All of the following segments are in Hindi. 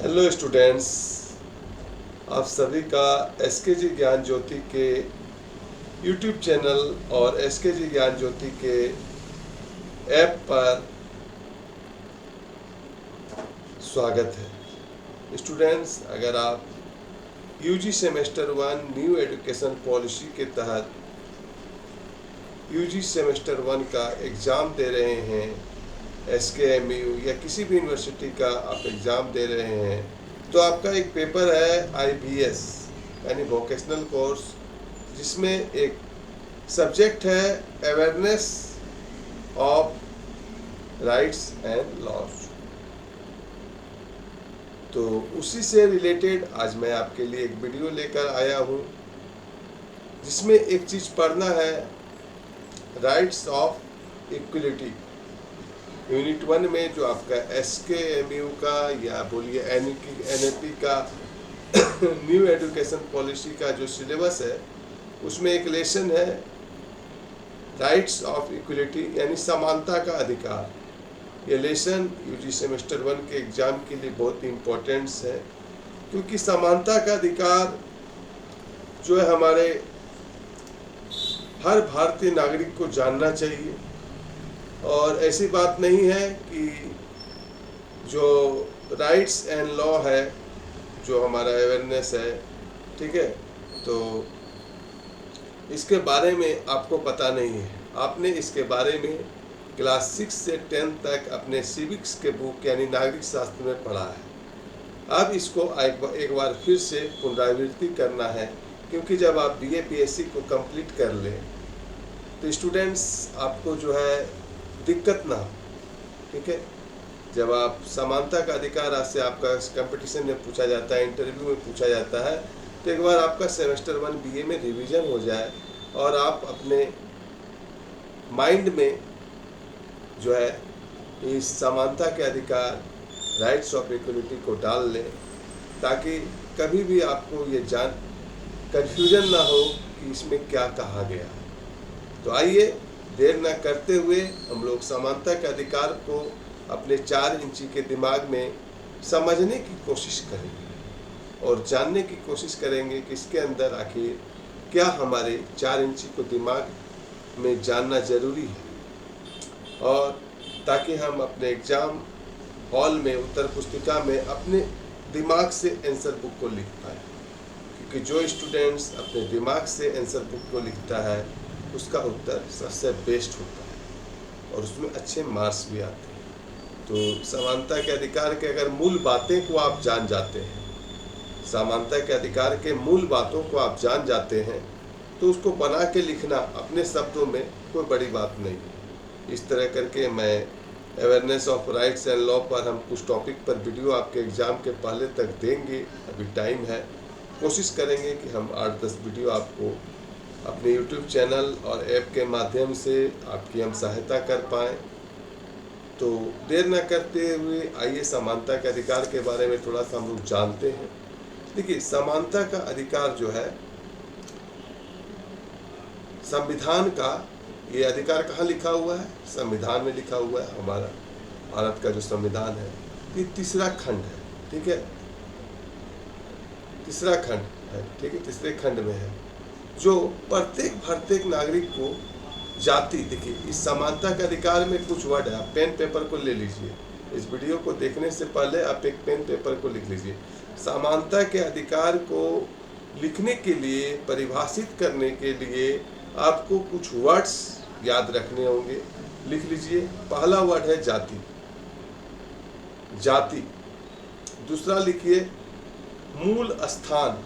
हेलो स्टूडेंट्स, आप सभी का एसकेजी ज्ञान ज्योति के यूट्यूब चैनल और एसकेजी ज्ञान ज्योति के ऐप पर स्वागत है। स्टूडेंट्स, अगर आप UG semester 1 new education policy के तहत यूजी सेमेस्टर 1 का एग्ज़ाम दे रहे हैं, एसकेएमयू या किसी भी यूनिवर्सिटी का आप एग्ज़ाम दे रहे हैं, तो आपका एक पेपर है आईबीएस यानी वोकेशनल कोर्स, जिसमें एक सब्जेक्ट है awareness of rights and laws. तो उसी से रिलेटेड आज मैं आपके लिए एक वीडियो लेकर आया हूँ, जिसमें एक चीज़ पढ़ना है, राइट्स ऑफ इक्वलिटी। यूनिट 1 में जो आपका एसकेएमयू का या बोलिए एनईपी का न्यू एजुकेशन पॉलिसी का जो सिलेबस है, उसमें एक लेसन है राइट्स ऑफ इक्वलिटी यानी समानता का अधिकार। ये लेसन यूजी सेमेस्टर 1 के एग्ज़ाम के लिए बहुत इम्पोर्टेंट्स है, क्योंकि समानता का अधिकार जो है हमारे हर भारतीय नागरिक को जानना चाहिए। और ऐसी बात नहीं है कि जो राइट्स एंड लॉ है, जो हमारा अवेयरनेस है, ठीक है, तो इसके बारे में आपको पता नहीं है। आपने इसके बारे में क्लास 6 से 10 तक अपने सिविक्स के बुक यानी नागरिक शास्त्र में पढ़ा है। अब इसको एक बार फिर से पुनरावृत्ति करना है, क्योंकि जब आप बीए बीएससी को कंप्लीट कर लें तो स्टूडेंट्स आपको जो है दिक्कत ना हो, ठीक है। जब आप समानता का अधिकार आज से आपका कंपटीशन में पूछा जाता है, इंटरव्यू में पूछा जाता है, तो एक बार आपका सेमेस्टर 1 बीए में रिवीजन हो जाए और आप अपने माइंड में जो है इस समानता के अधिकार, राइट्स ऑफ इक्वलिटी को डाल लें, ताकि कभी भी आपको ये कन्फ्यूजन ना हो कि इसमें क्या कहा गया। तो आइए देर न करते हुए हम लोग समानता के अधिकार को अपने 4 इंची के दिमाग में समझने की कोशिश करेंगे और जानने की कोशिश करेंगे कि इसके अंदर आखिर क्या हमारे 4 इंची को दिमाग में जानना ज़रूरी है, और ताकि हम अपने एग्ज़ाम हॉल में उत्तर पुस्तिका में अपने दिमाग से आंसर बुक को लिख पाए। क्योंकि जो स्टूडेंट्स अपने दिमाग से आंसर बुक को लिखता है उसका उत्तर सबसे बेस्ट होता है और उसमें अच्छे मार्क्स भी आते हैं। तो समानता के अधिकार के अगर मूल बातें को आप जान जाते हैं, समानता के अधिकार के मूल बातों को आप जान जाते हैं, तो उसको बना के लिखना अपने शब्दों में कोई बड़ी बात नहीं है। इस तरह करके मैं awareness of rights and law पर हम कुछ टॉपिक पर वीडियो आपके एग्ज़ाम के पहले तक देंगे। अभी टाइम है, कोशिश करेंगे कि हम 8-10 वीडियो आपको अपने YouTube चैनल और ऐप के माध्यम से आपकी हम सहायता कर पाएँ। तो देर न करते हुए आइए समानता के अधिकार के बारे में थोड़ा सा हम लोग जानते हैं। देखिए, समानता का अधिकार जो है संविधान का, ये अधिकार कहाँ लिखा हुआ है? संविधान में लिखा हुआ है। हमारा भारत का जो संविधान है ये 3रा खंड है, ठीक है, 3रा खंड है, ठीक है, 3रे खंड में है, जो प्रत्येक नागरिक को जाति, देखिए इस समानता के अधिकार में कुछ वर्ड है, आप पेन पेपर को ले लीजिए। इस वीडियो को देखने से पहले आप एक पेन पेपर को लिख लीजिए। समानता के अधिकार को लिखने के लिए, परिभाषित करने के लिए आपको कुछ वर्ड्स याद रखने होंगे। लिख लीजिए। पहला वर्ड है जाति, जाति। दूसरा लिखिए मूल स्थान।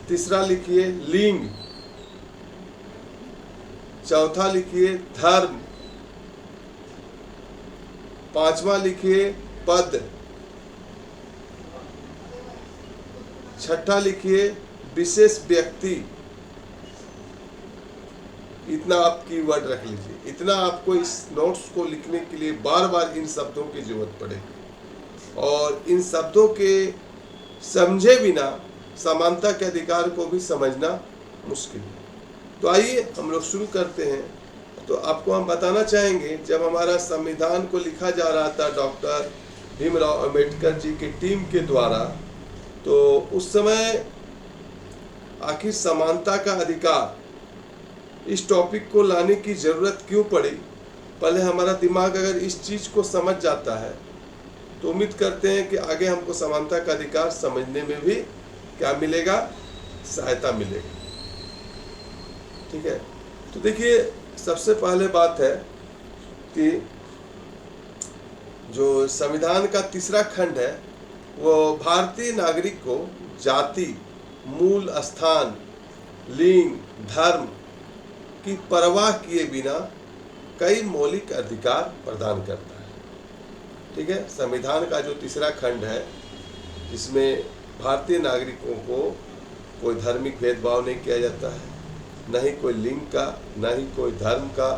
तीसरा लिखिए लिंग। चौथा लिखिए धर्म। 5वां लिखिए पद। 6ठा लिखिए विशेष व्यक्ति। इतना आप कीवर्ड रख लीजिए। इतना आपको इस नोट्स को लिखने के लिए बार बार इन शब्दों की जरूरत पड़ेगी, और इन शब्दों के समझे बिना समानता के अधिकार को भी समझना मुश्किल है। तो आइए हम लोग शुरू करते हैं। तो आपको हम बताना चाहेंगे, जब हमारा संविधान को लिखा जा रहा था डॉक्टर भीमराव अंबेडकर जी की टीम के द्वारा। तो उस समय आखिर समानता का अधिकार इस टॉपिक को लाने की ज़रूरत क्यों पड़ी, पहले हमारा दिमाग अगर इस चीज़ को समझ जाता है तो उम्मीद करते हैं कि आगे हमको समानता का अधिकार समझने में भी क्या मिलेगा, सहायता मिलेगी। ठीक है, तो देखिए सबसे पहले बात है कि जो संविधान का तीसरा खंड है वो भारतीय नागरिक को जाति, मूल स्थान, लिंग, धर्म की परवाह किए बिना कई मौलिक अधिकार प्रदान करता है। ठीक है, संविधान का जो तीसरा खंड है जिसमें भारतीय नागरिकों को कोई धार्मिक भेदभाव नहीं किया जाता है, न ही कोई लिंग का, न ही कोई धर्म का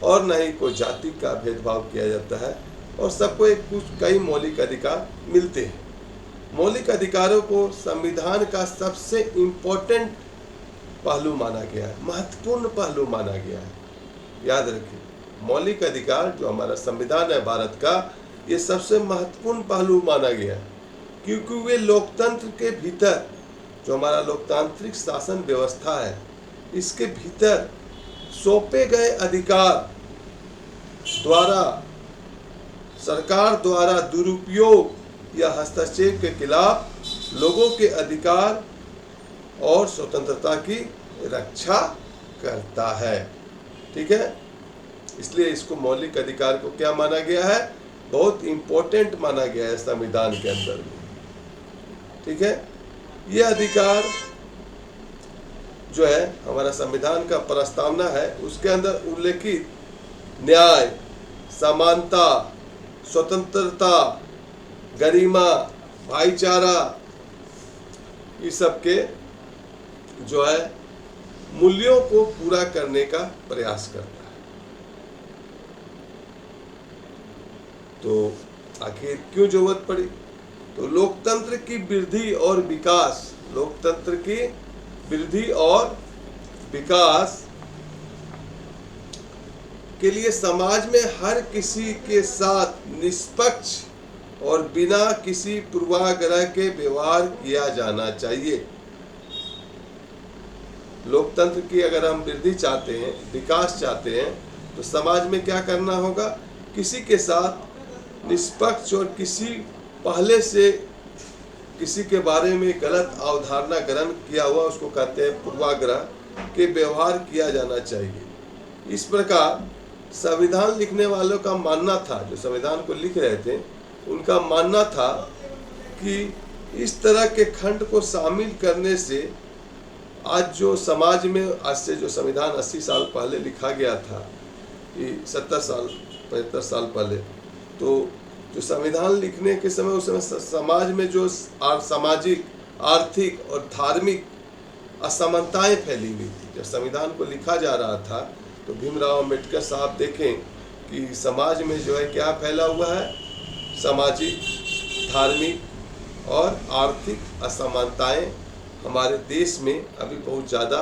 और न ही कोई जाति का भेदभाव किया जाता है, और सबको एक कुछ कई मौलिक अधिकार मिलते हैं। मौलिक अधिकारों को संविधान का सबसे इम्पोर्टेंट पहलू माना गया है, महत्वपूर्ण पहलू माना गया है। याद रखिए, मौलिक अधिकार जो हमारा संविधान है भारत का, ये सबसे महत्वपूर्ण पहलू माना गया है, क्योंकि वे लोकतंत्र के भीतर जो हमारा लोकतांत्रिक शासन व्यवस्था है इसके भीतर सौंपे गए अधिकार द्वारा सरकार द्वारा दुरुपयोग या हस्तक्षेप के खिलाफ लोगों के अधिकार और स्वतंत्रता की रक्षा करता है। ठीक है, इसलिए इसको मौलिक अधिकार को क्या माना गया है, बहुत इंपॉर्टेंट माना गया है संविधान के अंदर में। ठीक है, ये अधिकार जो है हमारा संविधान का प्रस्तावना है उसके अंदर उल्लेखित न्याय, समानता, स्वतंत्रता, गरिमा, भाईचारा, इस सब के जो है मूल्यों को पूरा करने का प्रयास करता है। तो आखिर क्यों जरूरत पड़ी, तो लोकतंत्र की वृद्धि और विकास, लोकतंत्र की वृद्धि और विकास के लिए समाज में हर किसी के साथ निष्पक्ष और बिना किसी पूर्वाग्रह के व्यवहार किया जाना चाहिए। लोकतंत्र की अगर हम वृद्धि चाहते हैं, विकास चाहते हैं, तो समाज में क्या करना होगा, किसी के साथ निष्पक्ष और किसी पहले से किसी के बारे में गलत अवधारणा ग्रहण किया हुआ, उसको कहते हैं पूर्वाग्रह के व्यवहार किया जाना चाहिए। इस प्रकार संविधान लिखने वालों का मानना था, जो संविधान को लिख रहे थे उनका मानना था कि इस तरह के खंड को शामिल करने से आज जो समाज में, आज से जो संविधान 80 साल पहले लिखा गया था, 70 साल 75 साल पहले, तो जो संविधान लिखने के समय उस समय समाज में जो सामाजिक, आर्थिक और धार्मिक असमानताएं फैली हुई थी। जब संविधान को लिखा जा रहा था तो भीमराव अंबेडकर साहब देखें कि समाज में जो है क्या फैला हुआ है, सामाजिक, धार्मिक और आर्थिक असमानताएं हमारे देश में अभी बहुत ज़्यादा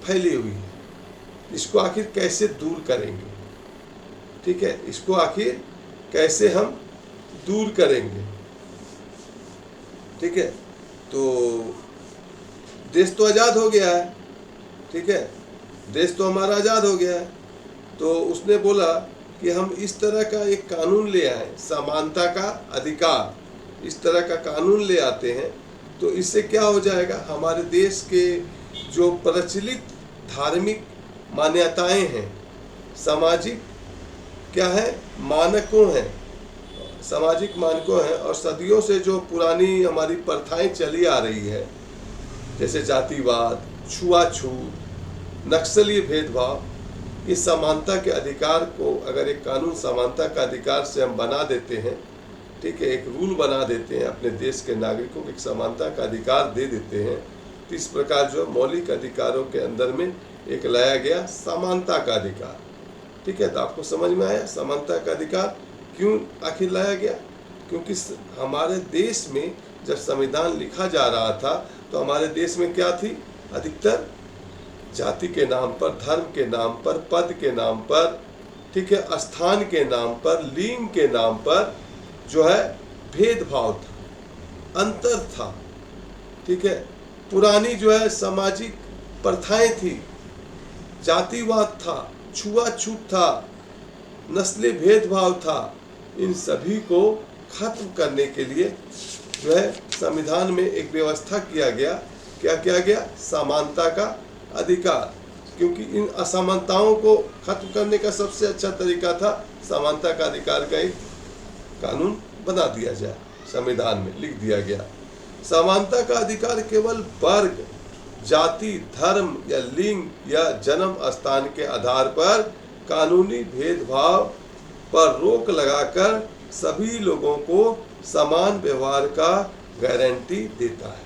फैली हुई है। इसको आखिर कैसे दूर करेंगे, ठीक है, इसको आखिर कैसे हम दूर करेंगे। ठीक है, तो देश तो आज़ाद हो गया है, ठीक है, देश तो हमारा आज़ाद हो गया है, तो उसने बोला कि हम इस तरह का एक कानून ले आए, समानता का अधिकार, इस तरह का कानून ले आते हैं, तो इससे क्या हो जाएगा, हमारे देश के जो प्रचलित धार्मिक मान्यताएं हैं, सामाजिक क्या है, मानकों हैं, सामाजिक मानकों हैं, और सदियों से जो पुरानी हमारी प्रथाएं चली आ रही है, जैसे जातिवाद, छुआछूत, नक्सली भेदभाव, इस समानता के अधिकार को अगर एक कानून समानता का अधिकार से हम बना देते हैं, ठीक है, एक रूल बना देते हैं, अपने देश के नागरिकों को एक समानता का अधिकार दे देते हैं, तो इस प्रकार जो मौलिक अधिकारों के अंदर में एक लाया गया समानता का अधिकार। ठीक है, तो आपको समझ में आया समानता का अधिकार क्यों आखिर लाया गया, क्योंकि हमारे देश में जब संविधान लिखा जा रहा था तो हमारे देश में क्या थी, अधिकतर जाति के नाम पर, धर्म के नाम पर, पद के नाम पर, ठीक है, स्थान के नाम पर, लिंग के नाम पर जो है भेदभाव था, अंतर था, ठीक है। पुरानी जो है सामाजिक प्रथाएं थी, जातिवाद था, छुआछूत था, नस्ली भेदभाव था, इन सभी को खत्म करने के लिए जो है संविधान में एक व्यवस्था किया गया। क्या किया गया? समानता का अधिकार। क्योंकि इन असमानताओं को खत्म करने का सबसे अच्छा तरीका था समानता का अधिकार का एक कानून बना दिया जाए, संविधान में लिख दिया गया। समानता का अधिकार केवल वर्ग, जाति, धर्म या लिंग या जन्म स्थान के आधार पर कानूनी भेदभाव पर रोक लगाकर सभी लोगों को समान व्यवहार का गारंटी देता है।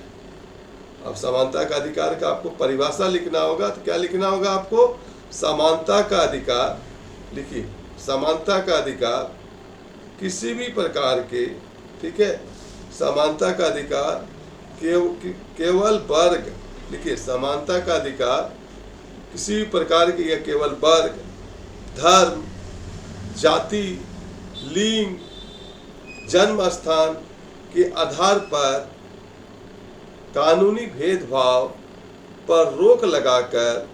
अब समानता का अधिकार का आपको परिभाषा लिखना होगा, तो क्या लिखना होगा आपको? समानता का अधिकार लिखिए। समानता का अधिकार किसी भी प्रकार के, ठीक है, समानता का अधिकार केवल वर्ग, लिखिए, समानता का अधिकार किसी भी प्रकार के या केवल वर्ग, धर्म, जाति, लिंग, जन्म स्थान के आधार पर कानूनी भेदभाव पर रोक लगाकर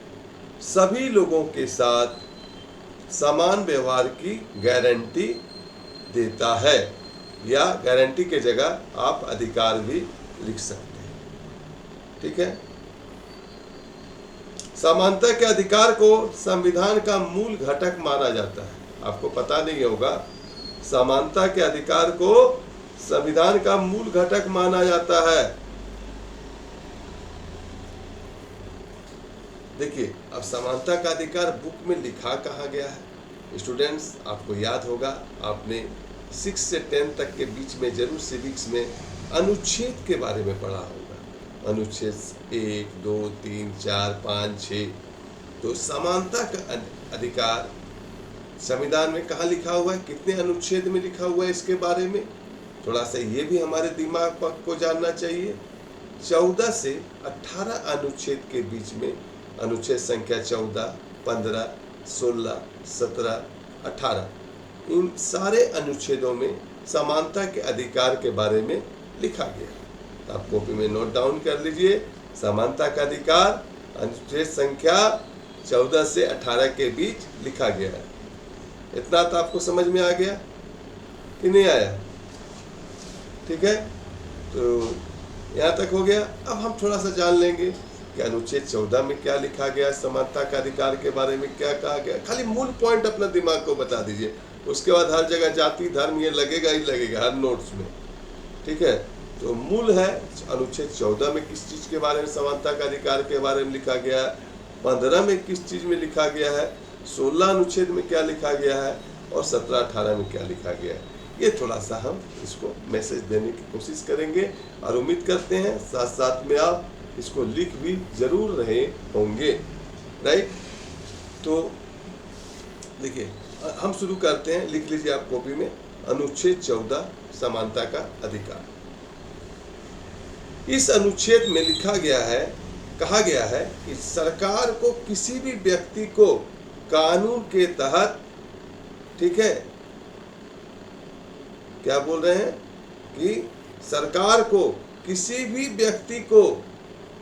सभी लोगों के साथ समान व्यवहार की गारंटी देता है, या गारंटी के जगह आप अधिकार भी लिख सकते हैं, ठीक है। समानता के अधिकार को संविधान का मूल घटक माना जाता है। आपको पता नहीं होगा, समानता के अधिकार को संविधान का मूल घटक माना जाता है। देखिए, अब समानता का अधिकार बुक में लिखा कहाँ गया है? स्टूडेंट्स, आपको याद होगा, आपने 6 से 10 तक के बीच में जरूर सिविक्स में अनुच्छेद के बारे में पढ़ा होगा। अनुच्छेद 1, 2, 3, 4, 5, 6। तो समानता का अधिकार संविधान में कहाँ लिखा हुआ है, कितने अनुच्छेद में लिखा हुआ है, इसके बारे में थोड़ा सा ये भी हमारे दिमाग को जानना चाहिए। 14 से 18 अनुच्छेद के बीच में, अनुच्छेद संख्या 14, 15, 16, 17, 18, इन सारे अनुच्छेदों में समानता के अधिकार के बारे में लिखा गया। आप कॉपी में नोट डाउन कर लीजिए। समानता का अधिकार अनुच्छेद संख्या 14 से 18 के बीच लिखा गया है। इतना तो आपको समझ में आ गया कि नहीं आया? ठीक है, तो यहाँ तक हो गया। अब हम थोड़ा सा जान लेंगे कि अनुच्छेद 14 में क्या लिखा गया, समानता का अधिकार के बारे में क्या कहा गया। खाली मूल पॉइंट अपना दिमाग को बता दीजिए, उसके बाद हर जगह जाति धर्म ये लगेगा ही लगेगा हर नोट्स में, ठीक है। तो मूल है अनुच्छेद 14 में किस चीज़ के बारे में, समानता का अधिकार के बारे में लिखा गया है, 15 में किस चीज़ में लिखा गया है, 16 अनुच्छेद में क्या लिखा गया है, और 17-18 में क्या लिखा गया है। ये थोड़ा सा हम इसको मैसेज देने की कोशिश करेंगे और उम्मीद करते हैं साथ साथ में आप इसको लिख भी जरूर रहे होंगे, राइट। तो देखिए, हम शुरू करते हैं। लिख लीजिए आप कॉपी में, अनुच्छेद 14 समानता का अधिकार। इस अनुच्छेद में लिखा गया है, कहा गया है कि सरकार को किसी भी व्यक्ति को कानून के तहत, ठीक है, क्या बोल रहे हैं कि सरकार को किसी भी व्यक्ति को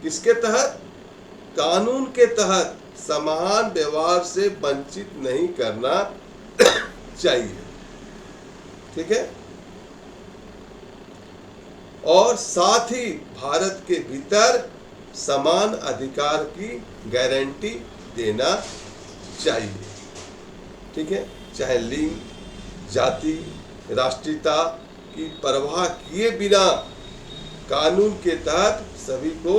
किसके तहत, कानून के तहत समान व्यवहार से वंचित नहीं करना चाहिए, ठीक है। और साथ ही भारत के भीतर समान अधिकार की गारंटी देना चाहिए, ठीक है। चाहे लिंग, जाति, राष्ट्रीयता की परवाह किए बिना कानून के तहत सभी को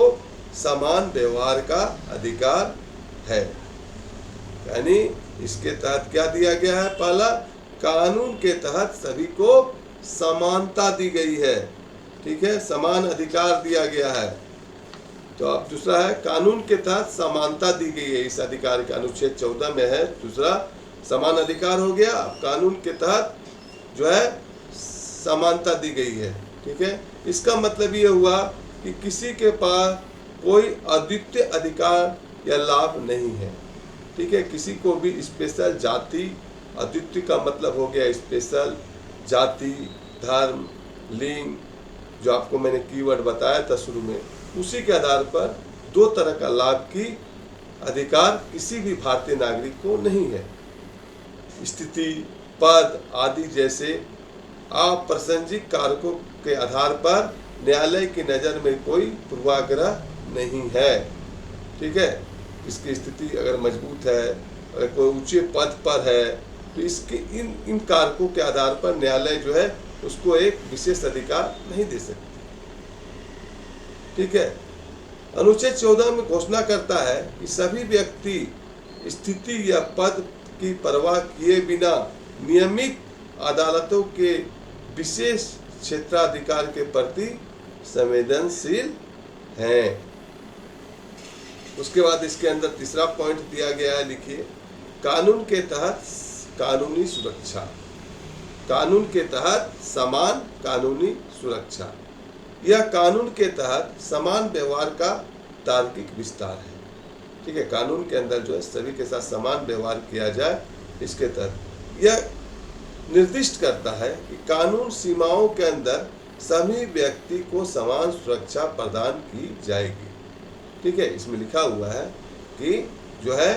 समान व्यवहार का अधिकार है। यानी इसके तहत क्या दिया गया है? पहला, कानून के तहत सभी को समानता दी गई है, ठीक है, समान अधिकार दिया गया है। तो अब दूसरा है, कानून के तहत समानता दी गई है, इस अधिकार का अनुच्छेद 14 में है। दूसरा, समान अधिकार हो गया, कानून के तहत जो है समानता दी गई है, ठीक है। इसका मतलब ये हुआ कि किसी के पास कोई अद्वितीय अधिकार या लाभ नहीं है, ठीक है। किसी को भी स्पेशल जाति, अद्वितीय का मतलब हो गया स्पेशल जाति, धर्म, लिंग, जो आपको मैंने कीवर्ड बताया था शुरू में, उसी के आधार पर दो तरह का लाभ की अधिकार किसी भी भारतीय नागरिक को नहीं है। स्थिति, पद आदि जैसे अप्रासंगिक कारकों के आधार पर न्यायालय की नज़र में कोई पूर्वाग्रह नहीं है। ठीक है, इसकी स्थिति अगर मजबूत है, अगर कोई ऊंचे पद पर है, तो इसके इन कारकों के आधार पर न्यायालय जो है उसको एक विशेष अधिकार नहीं दे सकती। ठीक है, अनुच्छेद 14 में घोषणा करता है कि सभी व्यक्ति स्थिति या पद की परवाह किए बिना नियमित अदालतों के विशेष क्षेत्राधिकार के प्रति संवेदनशील हैं। उसके बाद इसके अंदर तीसरा पॉइंट दिया गया है, लिखिए, कानून के तहत कानूनी सुरक्षा। कानून के तहत समान कानूनी सुरक्षा, यह कानून के तहत समान व्यवहार का तार्किक विस्तार है। ठीक है, कानून के अंदर जो है सभी के साथ समान व्यवहार किया जाए, इसके तहत यह निर्दिष्ट करता है कि कानून सीमाओं के अंदर सभी व्यक्ति को समान सुरक्षा प्रदान की जाएगी। ठीक है, इसमें लिखा हुआ है कि जो है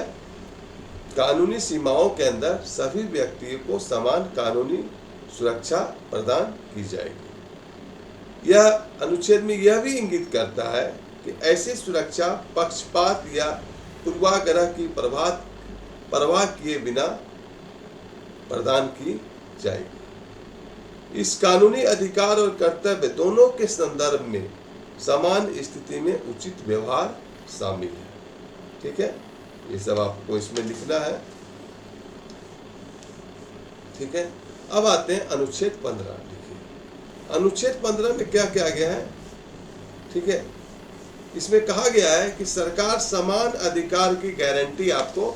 कानूनी सीमाओं के अंदर सभी व्यक्तियों को समान कानूनी सुरक्षा प्रदान की जाएगी। यह अनुच्छेद में यह भी इंगित करता है कि ऐसी सुरक्षा पक्षपात या पूर्वाग्रह की परवाह किए बिना प्रदान की जाएगी। इस कानूनी अधिकार और कर्तव्य दोनों के संदर्भ में समान स्थिति में उचित व्यवहार शामिल है। ठीक है, ये सब आपको इसमें लिखना है। ठीक है, अब आते हैं अनुच्छेद 15। लिखिए, अनुच्छेद 15 में क्या किया गया है। ठीक है, इसमें कहा गया है कि सरकार समान अधिकार की गारंटी आपको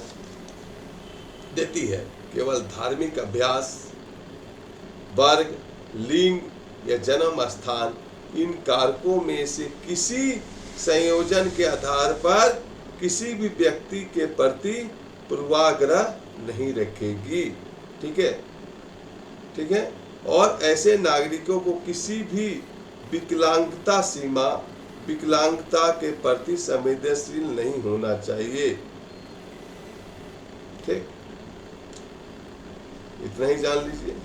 देती है। केवल धार्मिक अभ्यास, वर्ग, लिंग या जन्म स्थान, इन कारकों में से किसी संयोजन के आधार पर किसी भी व्यक्ति के प्रति पूर्वाग्रह नहीं रखेगी। ठीक है, ठीक है, और ऐसे नागरिकों को किसी भी विकलांगता सीमा, विकलांगता के प्रति संवेदनशील नहीं होना चाहिए। ठीक, इतना ही जान लीजिए,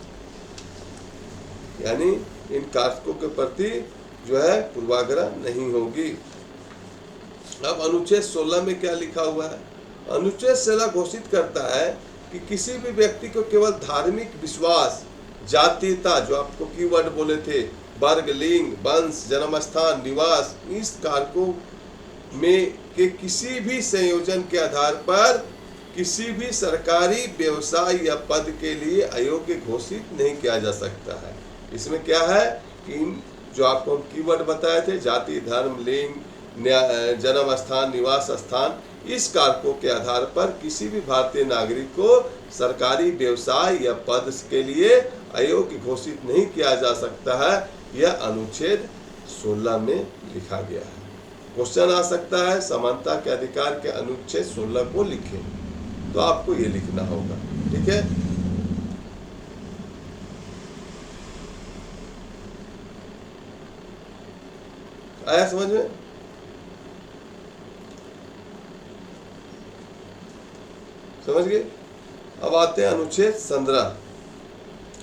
यानी इन कारकों के प्रति जो है पूर्वाग्रह नहीं होगी। अब अनुच्छेद 16 में क्या लिखा हुआ है। अनुच्छेद 16 घोषित करता है कि किसी भी व्यक्ति को केवल धार्मिक विश्वास, जातीयता, जो आपको कीवर्ड बोले थे, वर्ग, लिंग, वंश, जन्म स्थान, निवास, इस कारकों में के किसी भी संयोजन के आधार पर किसी भी सरकारी व्यवसाय या पद के लिए अयोग्य घोषित नहीं किया जा सकता है। इसमें क्या है कि इन जो आपको हम कीवर्ड बताए थे, जाति, धर्म, लिंग, जन्म स्थान, निवास स्थान, इस कारकों के आधार पर किसी भी भारतीय नागरिक को सरकारी व्यवसाय या पद के लिए अयोग्य घोषित नहीं किया जा सकता है। यह अनुच्छेद 16 में लिखा गया है। क्वेश्चन आ सकता है, समानता के अधिकार के अनुच्छेद 16 को लिखें, तो आपको ये लिखना होगा। ठीक है, आया समझ में। समझ गए। अब आते हैं अनुच्छेद 15।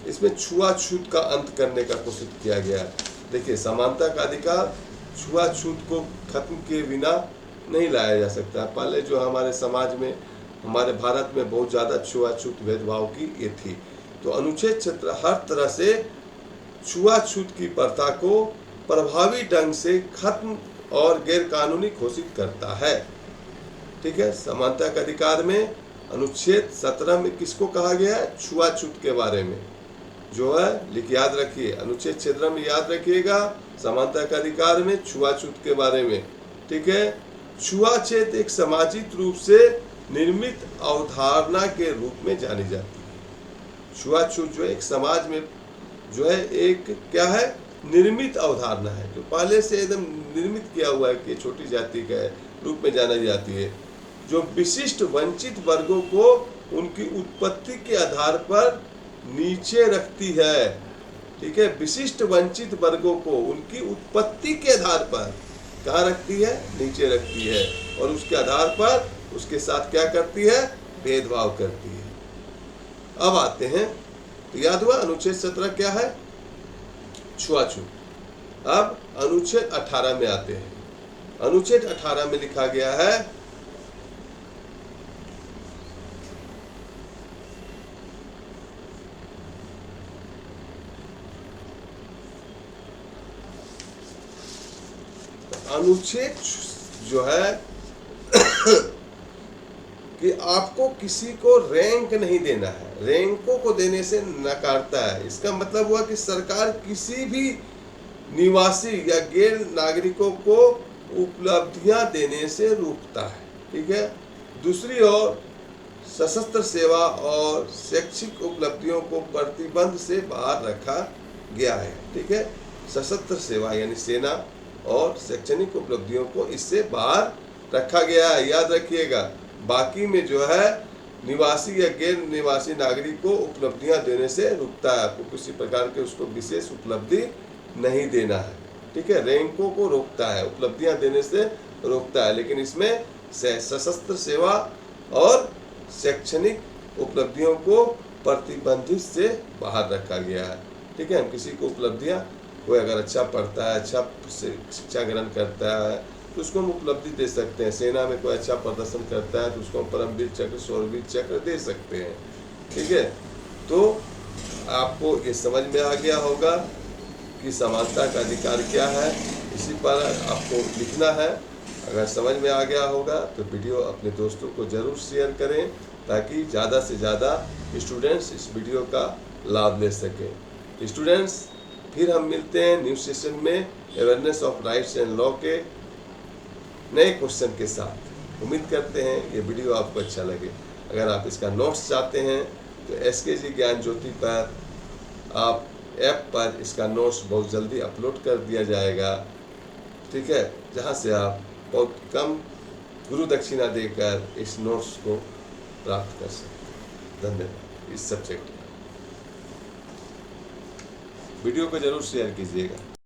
इसमें छुआछूत का अंत करने का कोशिश किया गया है। देखिए, समानता का अधिकार छुआछूत को खत्म किए बिना नहीं लाया जा सकता। पहले जो हमारे समाज में, हमारे भारत में बहुत ज़्यादा छुआछूत भेदभाव की ये थी, तो अनुच्छेद 17 हर तरह से छुआछूत की प्रथा को प्रभावी ढंग से खत्म और गैरकानूनी घोषित करता है। ठीक है, समानता के अधिकार में अनुच्छेद 17 में किसको कहा गया है? छुआछूत के बारे में जो है लिख याद रखिए। अनुच्छेद 17 में याद रखिएगा, समानता के अधिकार में छुआछूत के बारे में। ठीक है, छुआछूत एक सामाजिक रूप से निर्मित अवधारणा के रूप में जानी जाती है। छुआछूत जो एक समाज में जो है एक क्या है, निर्मित अवधारणा है, जो पहले से एकदम निर्मित किया हुआ है कि छोटी जाति के रूप में जानी जाती है, जो विशिष्ट वंचित वर्गों को उनकी उत्पत्ति के आधार पर नीचे रखती है। ठीक है, विशिष्ट वंचित वर्गों को उनकी उत्पत्ति के आधार पर कहाँ रखती है, नीचे रखती है, और उसके आधार पर उसके साथ क्या करती है, भेदभाव करती है। अब आते हैं, तो याद हुआ अनुच्छेद 17 क्या है, छुआछूत। अब अनुच्छेद 18 में आते हैं। अनुच्छेद 18 में लिखा गया है, अनुच्छेद जो है कि आपको किसी को रैंक नहीं देना है, रैंकों को देने से नकारता है। इसका मतलब हुआ कि सरकार किसी भी निवासी या गैर नागरिकों को उपलब्धियां देने से रोकता है, ठीक है। दूसरी ओर सशस्त्र सेवा और शैक्षिक उपलब्धियों को प्रतिबंध से बाहर रखा गया है, ठीक है। सशस्त्र सेवा यानी सेना और शैक्षणिक उपलब्धियों को इससे बाहर रखा गया है, याद रखिएगा। बाकी में जो है निवासी या गैर निवासी नागरिक को उपलब्धियां देने से रुकता है, आपको किसी प्रकार के उसको विशेष उपलब्धि नहीं देना है, ठीक है। रैंकों को रोकता है, उपलब्धियां देने से रोकता है, लेकिन इसमें सशस्त्र सेवा और शैक्षणिक उपलब्धियों को प्रतिबंधित से बाहर रखा गया है, ठीक है। हम किसी को उपलब्धियां, कोई अगर अच्छा पढ़ता है, अच्छा शिक्षा ग्रहण करता है तो उसको हम उपलब्धि दे सकते हैं। सेना में कोई अच्छा प्रदर्शन करता है तो उसको हम परमवीर चक्र, शौर्यवीर चक्र दे सकते हैं, ठीक है। तो आपको ये समझ में आ गया होगा कि समानता का अधिकार क्या है, इसी पर आपको लिखना है। अगर समझ में आ गया होगा तो वीडियो अपने दोस्तों को ज़रूर शेयर करें, ताकि ज़्यादा से ज़्यादा स्टूडेंट्स इस वीडियो का लाभ ले सकें। स्टूडेंट्स, फिर हम मिलते हैं न्यू सेशन में awareness of rights and law के नए क्वेश्चन के साथ। उम्मीद करते हैं ये वीडियो आपको अच्छा लगे। अगर आप इसका नोट्स चाहते हैं तो SKG ज्ञान ज्योति पर आप ऐप पर इसका नोट्स बहुत जल्दी अपलोड कर दिया जाएगा, ठीक है, जहां से आप बहुत कम गुरु दक्षिणा देकर इस नोट्स को प्राप्त कर सकते हैं। धन्यवाद। इस सब्जेक्ट वीडियो को जरूर शेयर कीजिएगा।